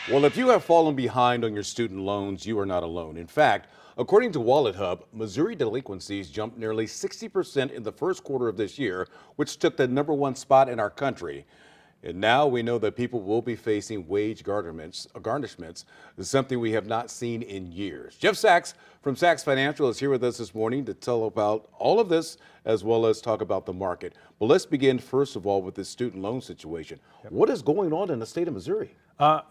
Well, if you have fallen behind on your student loans, you are not alone. In fact, according to Wallet Hub, Missouri delinquencies jumped nearly 60% in the first quarter of this year, which took the #1 spot in our country. And now we know that people will be facing wage garnishments, something we have not seen in years. Jeff Sachs from Sachs Financial is here with us this morning to tell about all of this as well as talk about the market. But let's begin first of all with this student loan situation. What is going on in the state of Missouri?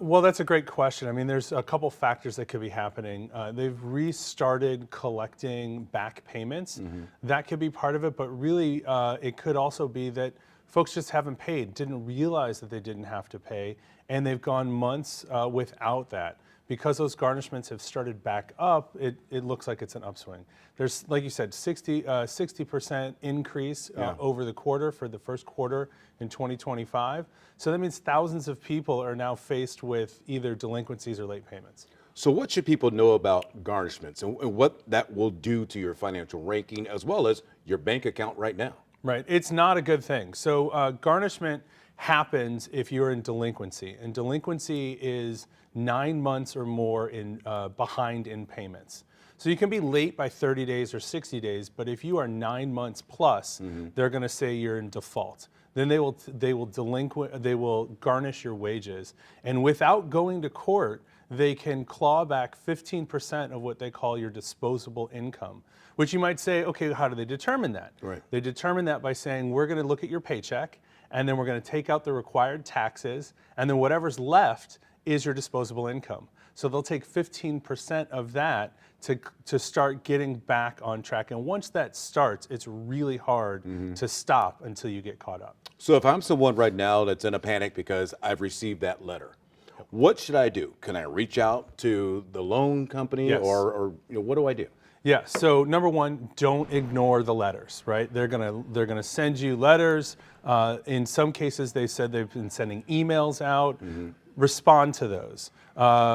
Well, that's a great question. I mean, there's a couple factors that could be happening. They've restarted collecting back payments. That could be part of it, but really it could also be that folks just haven't paid, didn't realize that they didn't have to pay, and they've gone months without that. Because those garnishments have started back up, it looks like it's an upswing. There's, like you said, 60% increase over the quarter for the first quarter in 2025. So that means thousands of people are now faced with either delinquencies or late payments. So what should people know about garnishments and what that will do to your financial ranking as well as your bank account right now? Right, it's not a good thing. So garnishment happens if you're in delinquency, and delinquency is 9 months or more behind in payments. So you can be late by 30 days or 60 days, but if you are 9 months plus, they're going to say you're in default. Then they will garnish your wages, and without going to court, they can claw back 15% of what they call your disposable income, which you might say, okay, how do they determine that? Right. They determine that by saying, we're going to look at your paycheck, and then we're going to take out the required taxes, and then whatever's left is your disposable income. So they'll take 15% of that to start getting back on track. And once that starts, it's really hard to stop until you get caught up. So if I'm someone right now that's in a panic because I've received that letter, what should I do? Can I reach out to the loan company or what do I do? Yeah, so number one, don't ignore the letters, right? They're gonna send you letters. In some cases, they said they've been sending emails out. Respond to those.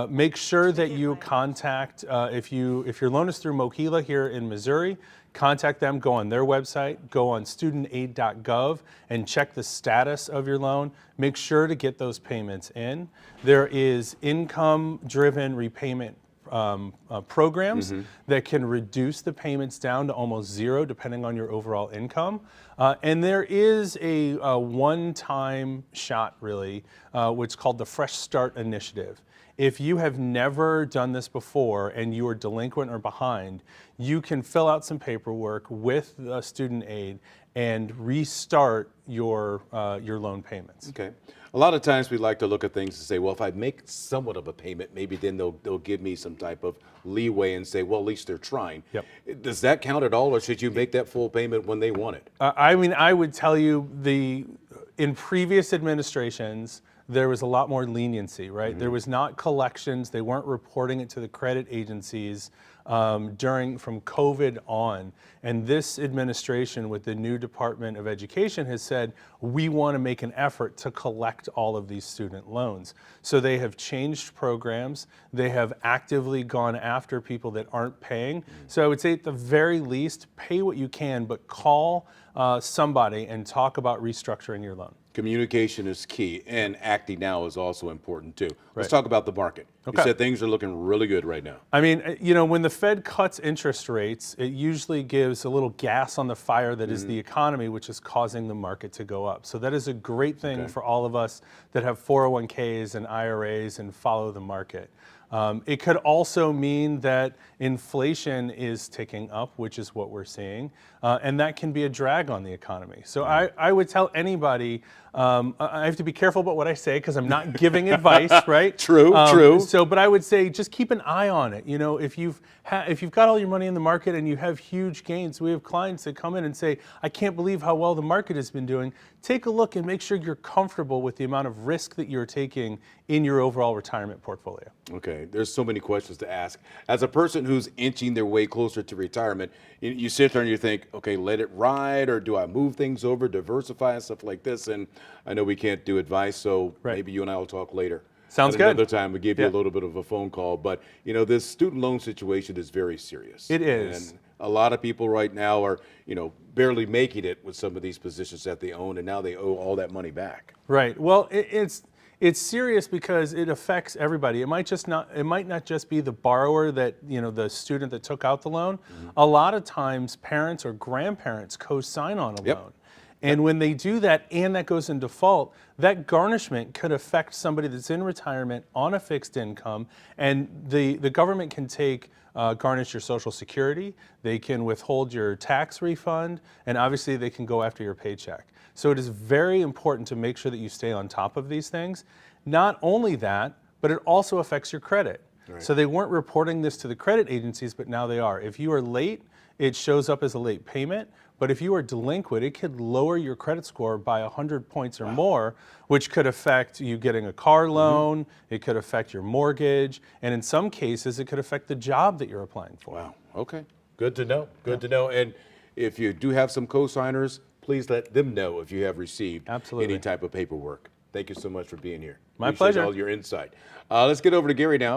Make sure that you contact, if your loan is through Mohila here in Missouri, contact them, go on their website, go on studentaid.gov and check the status of your loan. Make sure to get those payments in. There is income-driven repayment programs that can reduce the payments down to almost zero depending on your overall income. And there is a one-time shot really, which is called the Fresh Start Initiative. If you have never done this before and you are delinquent or behind, you can fill out some paperwork with student aid and restart your loan payments. Okay. A lot of times we like to look at things and say, well, if I make somewhat of a payment, maybe then they'll give me some type of leeway and say, well, at least they're trying. Yep. Does that count at all, or should you make that full payment when they want it? I mean, I would tell you in previous administrations, there was a lot more leniency, right? There was not collections. They weren't reporting it to the credit agencies from COVID on. And this administration with the new Department of Education has said, we want to make an effort to collect all of these student loans. So they have changed programs. They have actively gone after people that aren't paying. So I would say at the very least, pay what you can, but call somebody and talk about restructuring your loan. Communication is key, and acting now is also important too. Let's talk about the market. Okay. You said things are looking really good right now. I mean, when the Fed cuts interest rates, it usually gives a little gas on the fire that is the economy, which is causing the market to go up. So that is a great thing for all of us that have 401ks and IRAs and follow the market. It could also mean that inflation is ticking up, which is what we're seeing, and that can be a drag on the economy. So I would tell anybody, I have to be careful about what I say because I'm not giving advice, right? True. But I would say just keep an eye on it. If you've got all your money in the market and you have huge gains, we have clients that come in and say, I can't believe how well the market has been doing. Take a look and make sure you're comfortable with the amount of risk that you're taking in your overall retirement portfolio. Okay, there's so many questions to ask. As a person who's inching their way closer to retirement, you sit there and you think, okay, let it ride, or do I move things over, diversify and stuff like this? And I know we can't do advice, so maybe you and I will talk later. Sounds good. Another time we give you a little bit of a phone call, but this student loan situation is very serious. It is. And a lot of people right now are, barely making it with some of these positions that they own, and now they owe all that money back. Right. Well, it's It's serious because it affects everybody. It might not just be the borrower that, the student that took out the loan. A lot of times parents or grandparents co-sign on a loan. And when they do that and that goes in default, that garnishment could affect somebody that's in retirement on a fixed income, and the government can garnish your Social Security, they can withhold your tax refund, and obviously they can go after your paycheck. So it is very important to make sure that you stay on top of these things. Not only that, but it also affects your credit. Right. So they weren't reporting this to the credit agencies, but now they are. If you are late, it shows up as a late payment. But if you are delinquent, it could lower your credit score by 100 points or more, which could affect you getting a car loan, it could affect your mortgage, and in some cases, it could affect the job that you're applying for. Wow, okay, good to know, good to know. And if you do have some co-signers, please let them know if you have received any type of paperwork. Thank you so much for being here. My Appreciate pleasure. all your insight. Let's get over to Gary now.